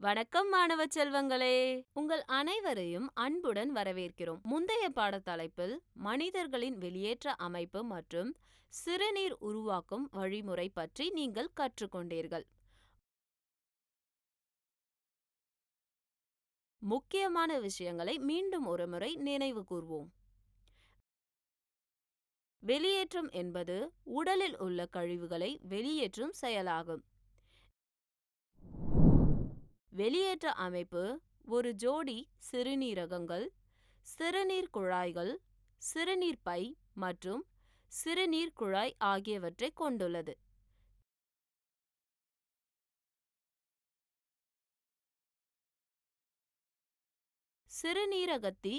வணக்கம் மாணவ செல்வங்களே, உங்கள் அனைவரையும் அன்புடன் வரவேற்கிறோம். முந்தைய பாடத்தலைப்பில் மனிதர்களின் வெளியேற்ற அமைப்பு மற்றும் சிறுநீர் உருவாக்கும் வழிமுறை பற்றி நீங்கள் கற்றுக்கொண்டீர்கள். முக்கியமான விஷயங்களை மீண்டும் ஒருமுறை நினைவு கூர்வோம். வெளியேற்றம் என்பது உடலில் உள்ள கழிவுகளை வெளியேற்றும் செயலாகும். வெளியேற்ற அமைப்பு ஒரு ஜோடி சிறுநீரகங்கள், சிறுநீர் குழாய்கள், சிறுநீர் பை மற்றும் சிறுநீர் குழாய் ஆகியவற்றை கொண்டுள்ளது. சிறுநீரகத்தி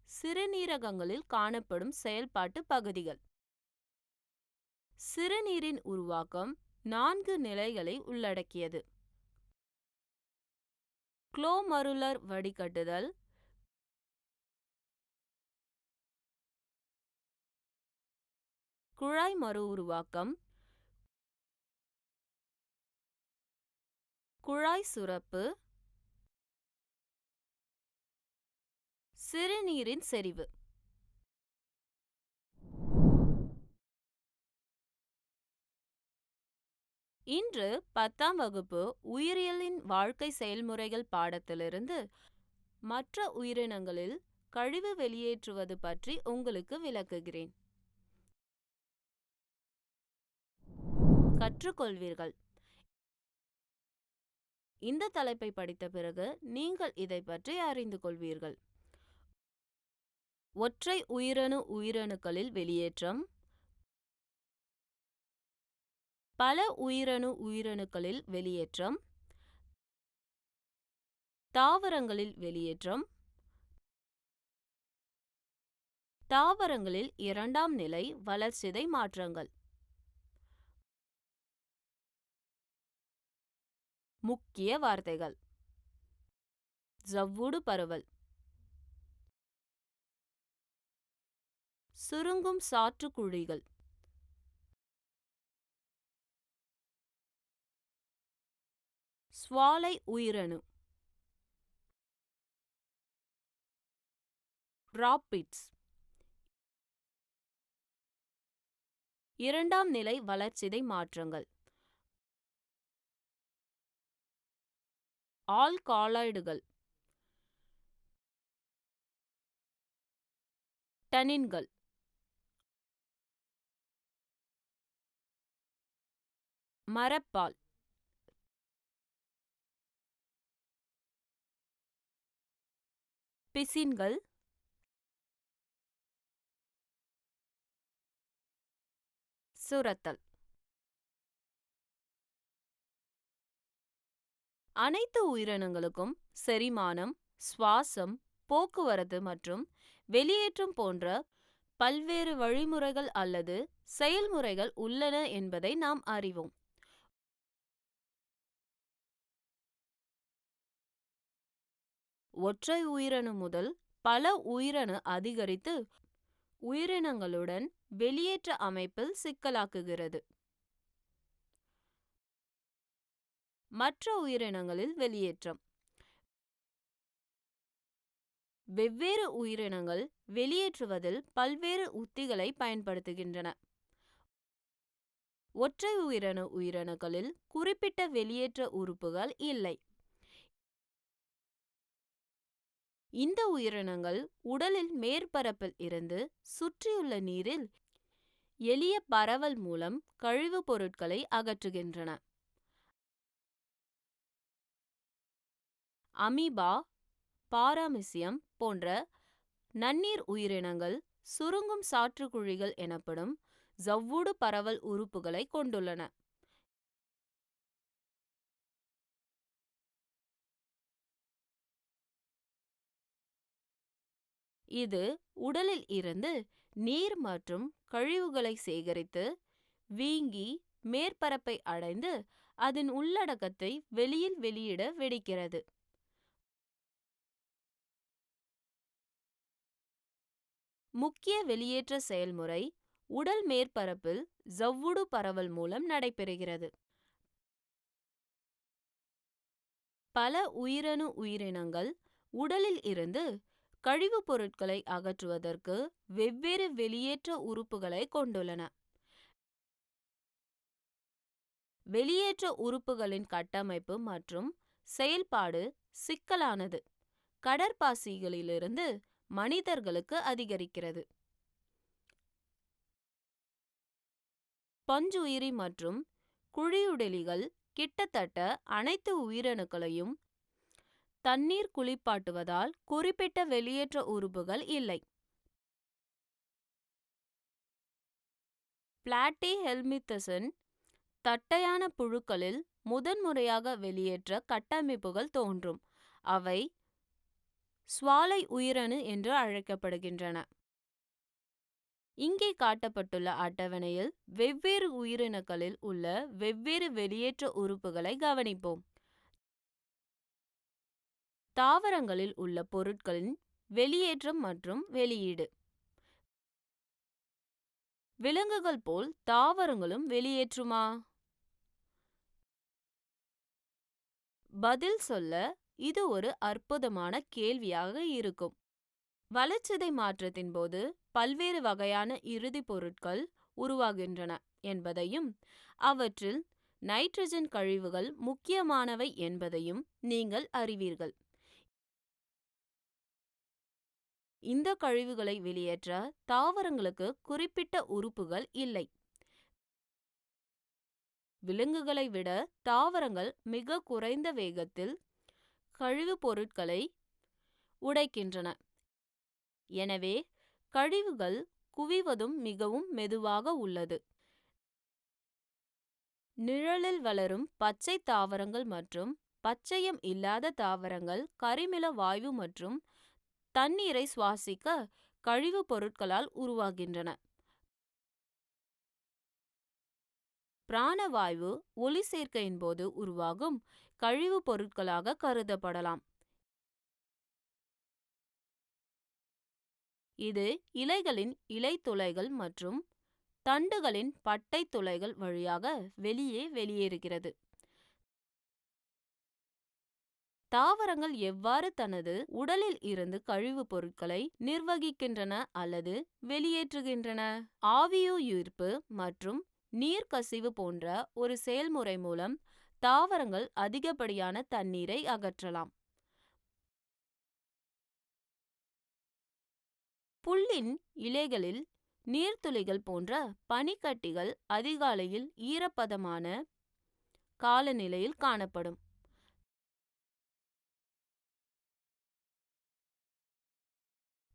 சிறுநீரகங்களில் காணப்படும் செயல்பாட்டு பகுதிகள். சிறுநீரின் உருவாக்கம் 4 நிலைகளை உள்ளடக்கியது. குளோமருலர் வடிகட்டுதல், குழாய் மறு உருவாக்கம், குழாய் சுரப்பு, சிறுநீரின் செறிவு. இன்று 10ஆம் வகுப்பு உயிரியலின் வாழ்க்கை செயல்முறைகள் பாடத்திலிருந்து மற்ற உயிரினங்களில் கழிவு வெளியேற்றுவது பற்றி உங்களுக்கு விளக்குகிறேன். கற்றுக்கொள்வீர்கள். இந்த தலைப்பை படித்த பிறகு நீங்கள் இதை பற்றி அறிந்து கொள்வீர்கள். ஒற்றை உயிரணுக்களில் வெளியேற்றம், பல உயிரணுக்களில் வெளியேற்றம், தாவரங்களில் வெளியேற்றம், தாவரங்களில் 2ஆம் நிலை வளர்சிதை மாற்றங்கள். முக்கிய வார்த்தைகள்: ஜவ்வூடு பரவல், சுருங்கும் சாற்றுக்குழிகள், சுவாலை உயிரணு, ராபிட்ஸ், 2ஆம் நிலை வளர்சிதை மாற்றங்கள், ஆல்காலாய்டுகள், டனின்கள், மரப்பால், பிசின்கள், சுரத்தல். அனைத்து உயிரினங்களுக்கும் செரிமானம், சுவாசம், போக்குவரத்து மற்றும் வெளியேற்றம் போன்ற பல்வேறு வழிமுறைகள் அல்லது செயல்முறைகள் உள்ளன என்பதை நாம் அறிவோம். ஒற்றை உயிரணு முதல் பல உயிரணு அதிகரித்து உயிரினங்களுடன் வெளியேற்ற அமைப்பில் சிக்கலாக்குகிறது. மற்ற உயிரினங்களில் வெளியேற்றம். வெவ்வேறு உயிரினங்கள் வெளியேற்றுவதில் பல்வேறு உத்திகளை பயன்படுத்துகின்றன. ஒற்றை உயிரணுக்களில் குறிப்பிட்ட வெளியேற்ற உறுப்புகள் இல்லை. இந்த உயிரினங்கள் உடலில் மேற்பரப்பில் இருந்து சுற்றியுள்ள நீரில் எளிய பரவல் மூலம் கழிவுப் பொருட்களை அகற்றுகின்றன. அமீபா, பாராமிசியம் போன்ற நன்னீர் உயிரினங்கள் சுருங்கும் சாற்றுக்குழிகள் எனப்படும் ஜவ்வூடு பரவல் உறுப்புகளை கொண்டுள்ளன. இது உடலில் இருந்து நீர் மற்றும் கழிவுகளை சேகரித்து வீங்கி மேற்பரப்பை அடைந்து அதன் உள்ளடக்கத்தை வெளியில் வெளியிட வெடிக்கிறது. முக்கிய வெளியேற்ற செயல்முறை உடல் மேற்பரப்பில் ஜவ்வூடு பரவல் மூலம் நடைபெறுகிறது. பல உயிரணு உயிரினங்கள் உடலில் இருந்து கழிவுப் பொருட்களை அகற்றுவதற்கு வெவ்வேறு வெளியேற்ற உறுப்புகளை கொண்டுள்ளன. வெளியேற்ற உறுப்புகளின் கட்டமைப்பு மற்றும் செயல்பாடு சிக்கலானது. கடற்பாசிகளிலிருந்து மனிதர்களுக்கு அதிகரிக்கிறது. பஞ்சுயிரி மற்றும் குழியுடலிகள் கிட்டத்தட்ட அனைத்து உயிரணுக்களையும் தண்ணீர் குளிப்பாட்டுவதால் குறிப்பிட்ட வெளியேற்ற உறுப்புகள் இல்லை. பிளாட்டிஹெல்மின்தஸின் தட்டையான புழுக்களில் முதன்முறையாக வெளியேற்ற கட்டமைப்புகள் தோன்றும். அவை சுவாலை உயிரணு என்று அழைக்கப்படுகின்றன. இங்கே காட்டப்பட்டுள்ள அட்டவணையில் வெவ்வேறு உயிரணுக்களில் உள்ள வெவ்வேறு வெளியேற்ற உறுப்புகளை கவனிப்போம். தாவரங்களில் உள்ள பொருட்களின் வெளியேற்றம் மற்றும் வெளியீடு. விலங்குகள் போல் தாவரங்களும் வெளியேற்றுமா? பதில் சொல்ல இது ஒரு அற்புதமான கேள்வியாக இருக்கும். வளர்சிதை மாற்றத்தின் போது பல்வேறு வகையான இறுதிப் பொருட்கள் உருவாகின்றன என்பதையும் அவற்றில் நைட்ரஜன் கழிவுகள் முக்கியமானவை என்பதையும் நீங்கள் அறிவீர்கள். இந்த கழிவுகளை வெளியேற்ற தாவரங்களுக்கு குறிப்பிட்ட உறுப்புகள் இல்லை. விலங்குகளை விட தாவரங்கள் மிக குறைந்த வேகத்தில் கழிவுப் பொருட்களை உடைக்கின்றன. எனவே கழிவுகள் குவிவதும் மிகவும் மெதுவாக உள்ளது. நிழலில் வளரும் பச்சை தாவரங்கள் மற்றும் பச்சையம் இல்லாத தாவரங்கள் கரிமில வாயு மற்றும் தண்ணீரை சுவாசிக்க கழிவுப் பொருட்களால் உருவாகின்றன. பிராணவாயு ஒளி சேர்க்கையின் போது உருவாகும் கழிவுப் பொருட்களாக கருதப்படலாம். இது இலைகளின் இலை துளைகள் மற்றும் தண்டுகளின் பட்டை துளைகள் வழியாக வெளியேறுகிறது. தாவரங்கள் எவ்வாறு தனது உடலில் இருந்து கழிவுப் பொருட்களை நிர்வகிக்கின்றன அல்லது வெளியேற்றுகின்றன? ஆவியுயிர்ப்பு மற்றும் நீர்க்கசிவு போன்ற ஒரு செயல்முறை மூலம் தாவரங்கள் அதிகப்படியான தண்ணீரை அகற்றலாம். புல்லின் இலைகளில் நீர்த்துளிகள் போன்ற பனிக்கட்டிகள் அதிகாலையில் ஈரப்பதமான காலநிலையில் காணப்படும்.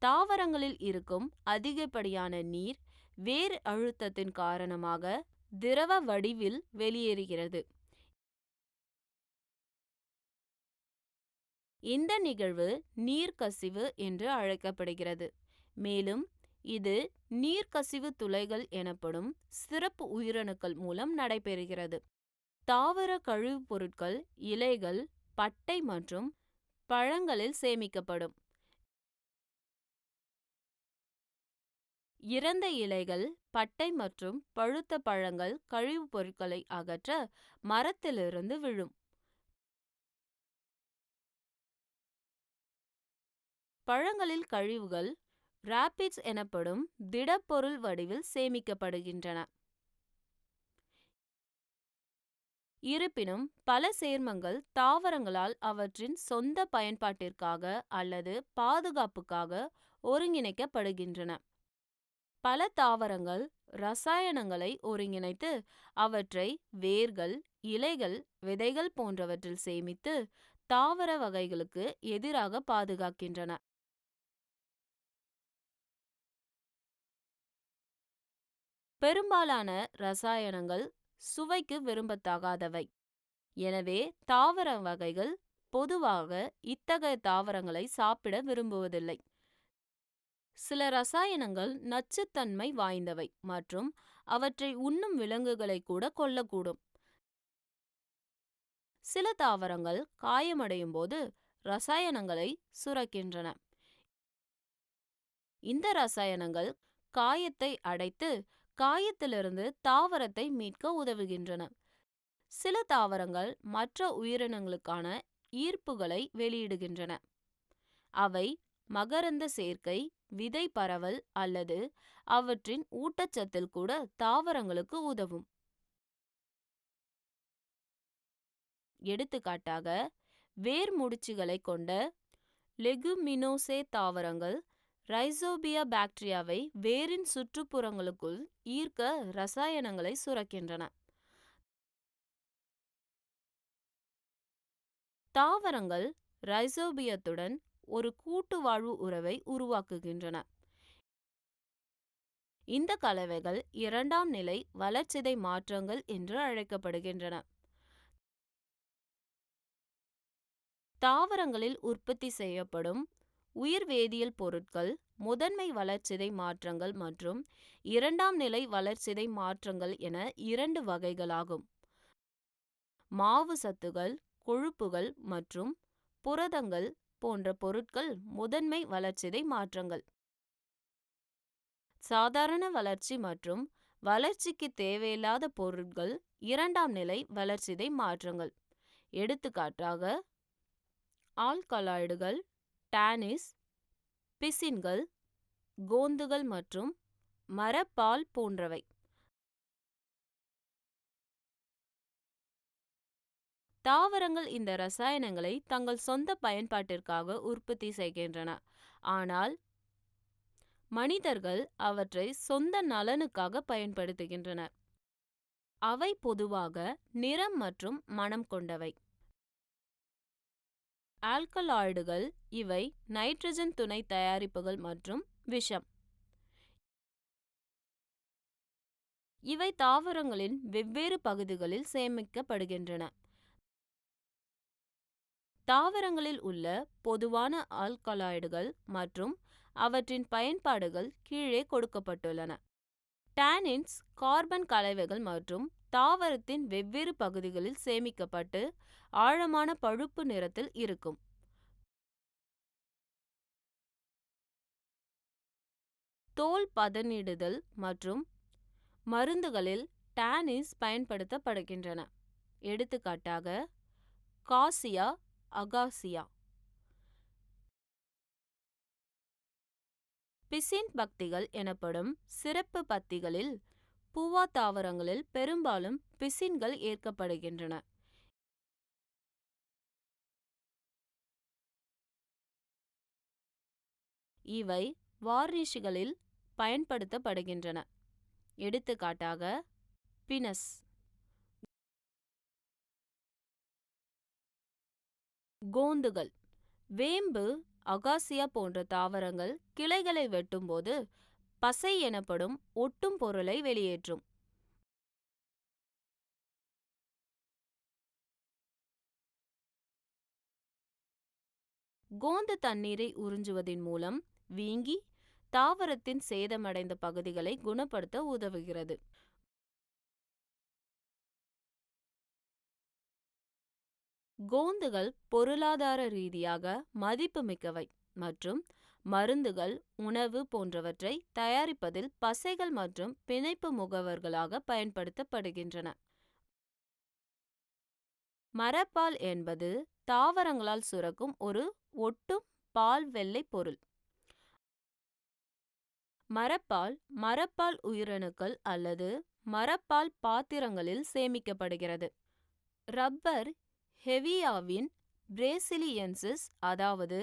தாவரங்களில் இருக்கும் அதிகப்படியான நீர் வேர் அழுத்தத்தின் காரணமாக திரவ வடிவில் வெளியேறுகிறது. இந்த நிகழ்வு நீர்க்கசிவு என்று அழைக்கப்படுகிறது. மேலும் இது நீர்க்கசிவு துளைகள் எனப்படும் சிறப்பு உயிரணுக்கள் மூலம் நடைபெறுகிறது. தாவர கழிவுப் பொருட்கள் இலைகள், பட்டை மற்றும் பழங்களில் சேமிக்கப்படும். இறந்த இலைகள், பட்டை மற்றும் பழுத்த பழங்கள் கழிவுப் பொருட்களை அகற்ற மரத்திலிருந்து விழும். பழங்களில் கழிவுகள் ராபிட்ஸ் எனப்படும் திடப்பொருள் வடிவில் சேமிக்கப்படுகின்றன. இருப்பினும் பல சேர்மங்கள் தாவரங்களால் அவற்றின் சொந்த பயன்பாட்டிற்காக அல்லது பாதுகாப்புக்காக ஒருங்கிணைக்கப்படுகின்றன. பல தாவரங்கள் இரசாயனங்களை ஒருங்கிணைத்து அவற்றை வேர்கள், இலைகள், விதைகள் போன்றவற்றில் சேமித்து தாவர வகைகளுக்கு எதிராக பாதுகாக்கின்றன. பெரும்பாலான இரசாயனங்கள் சுவைக்கு விரும்பத்தகாதவை. எனவே தாவர வகைகள் பொதுவாக இத்தகைய தாவரங்களை சாப்பிட விரும்புவதில்லை. சில இரசாயனங்கள் நச்சுத்தன்மை வாய்ந்தவை மற்றும் அவற்றை உண்ணும் விலங்குகளை கூட கொல்லக்கூடும். சில தாவரங்கள் காயமடையும் போது இரசாயனங்களை சுரக்கின்றன. இந்த இரசாயனங்கள் காயத்தை அடைத்து காயத்திலிருந்து தாவரத்தை மீட்க உதவுகின்றன. சில தாவரங்கள் மற்ற உயிரினங்களுக்கான ஈர்ப்புகளை வெளியிடுகின்றன. அவை மகரந்த சேர்க்கை, விதை பரவல் அல்லது அவற்றின் ஊட்டச்சத்தில் கூட தாவரங்களுக்கு உதவும். எடுத்துக்காட்டாக, வேர் முடிச்சுகளை கொண்ட லெகுமினோசே தாவரங்கள் ரைசோபியா பாக்டீரியாவை வேரின் சுற்றுப்புறங்களுக்குள் ஈர்க்க ரசாயனங்களை சுரக்கின்றன. தாவரங்கள் ரைசோபியத்துடன் ஒரு கூட்டு வாழ்வு உறவை உருவாக்குகின்றன. இந்த கலவைகள் இரண்டாம் நிலை வளர்சிதை மாற்றங்கள் என்று அழைக்கப்படுகின்றன. தாவரங்களில் உற்பத்தி செய்யப்படும் உயிர்வேதியியல் பொருட்கள் முதன்மை வளர்சிதை மாற்றங்கள் மற்றும் இரண்டாம் நிலை வளர்சிதை மாற்றங்கள் என இரண்டு வகைகளாகும். மாவு சத்துகள், கொழுப்புகள் மற்றும் புரதங்கள் போன்ற பொருட்கள் முதன்மை வளர்சிதை மாற்றங்கள். சாதாரண வளர்ச்சி மற்றும் வளர்ச்சிக்கு தேவையில்லாத பொருட்கள் இரண்டாம் நிலை வளர்சிதை மாற்றங்கள். எடுத்துக்காட்டாக, ஆல்கலாய்டுகள், டானிஸ், பிசின்கள், கோந்துகள் மற்றும் மரப்பால் போன்றவை. தாவரங்கள் இந்த ரசாயனங்களை தங்கள் சொந்த பயன்பாட்டிற்காக உற்பத்தி செய்கின்றன, ஆனால் மனிதர்கள் அவற்றை சொந்த நலனுக்காக பயன்படுத்துகின்றனர். அவை பொதுவாக நிறம் மற்றும் மணம் கொண்டவை. ஆல்கலாய்டுகள் இவை நைட்ரஜன் துணை தயாரிப்புகள் மற்றும் விஷம். இவை தாவரங்களின் வெவ்வேறு பகுதிகளில் சேமிக்கப்படுகின்றன. தாவரங்களில் உள்ள பொதுவான ஆல்கலாய்டுகள் மற்றும் அவற்றின் பயன்பாடுகள் கீழே கொடுக்கப்பட்டுள்ளன. டானின்ஸ் கார்பன் கலவைகள் மற்றும் தாவரத்தின் வெவ்வேறு பகுதிகளில் சேமிக்கப்பட்டு ஆழமான பழுப்பு நிறத்தில் இருக்கும். தோல் பதனிடுதல் மற்றும் மருந்துகளில் டானின்ஸ் பயன்படுத்தப்படுகின்றன. எடுத்துக்காட்டாக, காசியா அகாசியா. பிசின் பக்திகள் எனப்படும் சிறப்பு பத்திகளில் பூவா தாவரங்களில் பெரும்பாலும் பிசின்கள் ஏற்கப்படுகின்றன. இவை வார்னிஷ்களில் பயன்படுத்தப்படுகின்றன. எடுத்துக்காட்டாக, பினஸ். கோந்துகள். வேம்பு, அகாசியா போன்ற தாவரங்கள் கிளைகளை வெட்டும்போது பசை எனப்படும் ஒட்டும் பொருளை வெளியேற்றும். கோந்து தண்ணீரை உறிஞ்சுவதன் மூலம் வீங்கி தாவரத்தின் சேதமடைந்த பகுதிகளை குணப்படுத்த உதவுகிறது. கோந்துகள் பொருளாதார ரீதியாக மதிப்புமிக்கவை மற்றும் மருந்துகள், உணவு போன்றவற்றை தயாரிப்பதில் பசைகள் மற்றும் பிணைப்பு முகவர்களாக பயன்படுத்தப்படுகின்றன. மரப்பால் என்பது தாவரங்களால் சுரக்கும் ஒரு ஒட்டும் பால் வெள்ளை பொருள். மரப்பால் மரப்பால் உயிரணுக்கள் அல்லது மரப்பால் பாத்திரங்களில் சேமிக்கப்படுகிறது. ரப்பர் ஹெவியாவின் பிரேசிலியன்சிஸ் அதாவது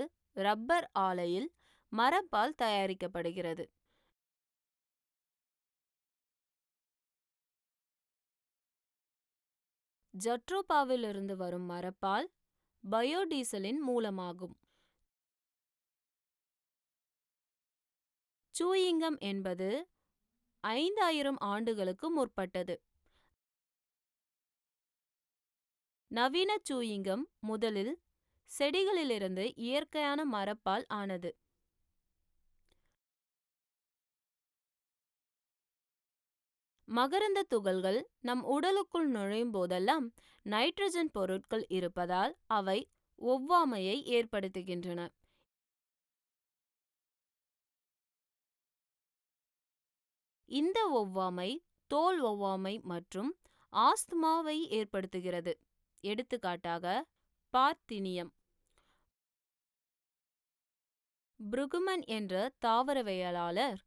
ரப்பர் ஆலையில் மரப்பால் தயாரிக்கப்படுகிறது. ஜட்ரோபாவிலிருந்து வரும் மரப்பால் பயோடீசலின் மூலமாகும். சூயிங்கம் என்பது 5000 ஆண்டுகளுக்கு முற்பட்டது. நவீன சூயிங்கம் முதலில் செடிகளிலிருந்து இயற்கையான மரப்பால் ஆனது. மகரந்த துகள்கள் நம் உடலுக்குள் நுழையும் போதெல்லாம் நைட்ரஜன் பொருட்கள் இருப்பதால் அவை ஒவ்வாமையை ஏற்படுத்துகின்றன. இந்த ஒவ்வாமை தோல் ஒவ்வாமை மற்றும் ஆஸ்துமாவை ஏற்படுத்துகிறது. எடுத்துக்காட்டாக, பார்த்தினியம். புருகுமன் என்ற தாவரவியலாளர்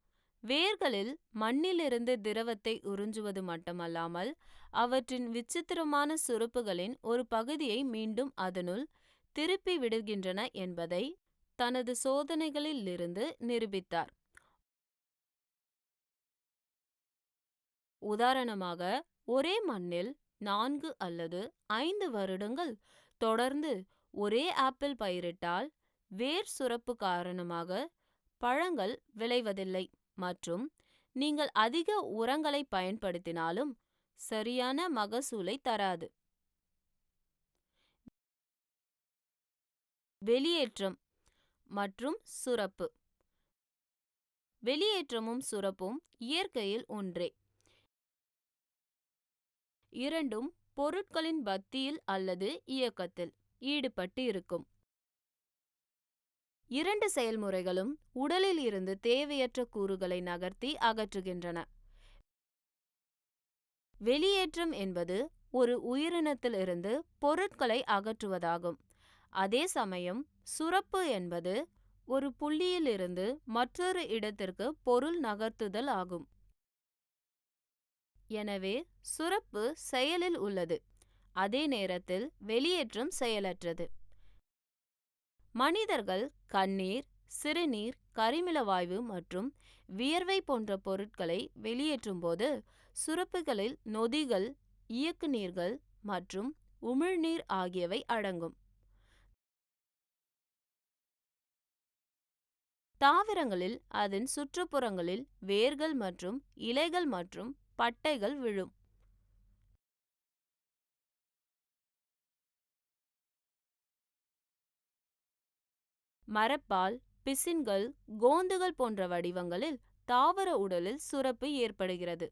வேர்களில் மண்ணிலிருந்து திரவத்தை உறிஞ்சுவது மட்டுமல்லாமல் அவற்றின் விசித்திரமான சுரப்புகளின் ஒரு பகுதியை மீண்டும் அதனுள் திருப்பி விடுகின்றன என்பதை தனது சோதனைகளிலிருந்து நிரூபித்தார். உதாரணமாக, ஒரே மண்ணில் 4 அல்லது 5 வருடங்கள் தொடர்ந்து ஒரே ஆப்பிள் பயிரிட்டால் வேர் சுரப்பு காரணமாக பழங்கள் விளைவதில்லை மற்றும் நீங்கள் அதிக உரங்களை பயன்படுத்தினாலும் சரியான மகசூலை தராது. வெளியேற்றம் மற்றும் சுரப்பு. வெளியேற்றமும் சுரப்பும் இயற்கையில் ஒன்றே. இரண்டும் பொருட்களின் பத்தியில் அல்லது இயக்கத்தில் ஈடுபட்டு இருக்கும். இரண்டு செயல்முறைகளும் உடலில் இருந்து தேவையற்ற கூறுகளை நகர்த்தி அகற்றுகின்றன. வெளியேற்றம் என்பது ஒரு உயிரினத்திலிருந்து பொருட்களை அகற்றுவதாகும். அதே சமயம் சுரப்பு என்பது ஒரு புள்ளியிலிருந்து மற்றொரு இடத்திற்கு பொருள் நகர்த்துதல் ஆகும். எனவே சுரப்பு செயலில் உள்ளது, அதே நேரத்தில் வெளியேற்றம் செயலற்றது. மனிதர்கள் கண்ணீர், சிறுநீர், கரிமில வாயு மற்றும் வியர்வை போன்ற பொருட்களை வெளியேற்றும் போது சுரப்புகளில் நொதிகள், இயக்குநீர்கள் மற்றும் உமிழ்நீர் ஆகியவை அடங்கும். தாவரங்களில் அதன் சுற்றுப்புறங்களில் வேர்கள் மற்றும் இலைகள் மற்றும் பட்டைகள் விழும். மரப்பால், பிசின்கள், கோந்துகள் போன்ற வடிவங்களில் தாவர உடலில் சுரப்பு ஏற்படுகிறது.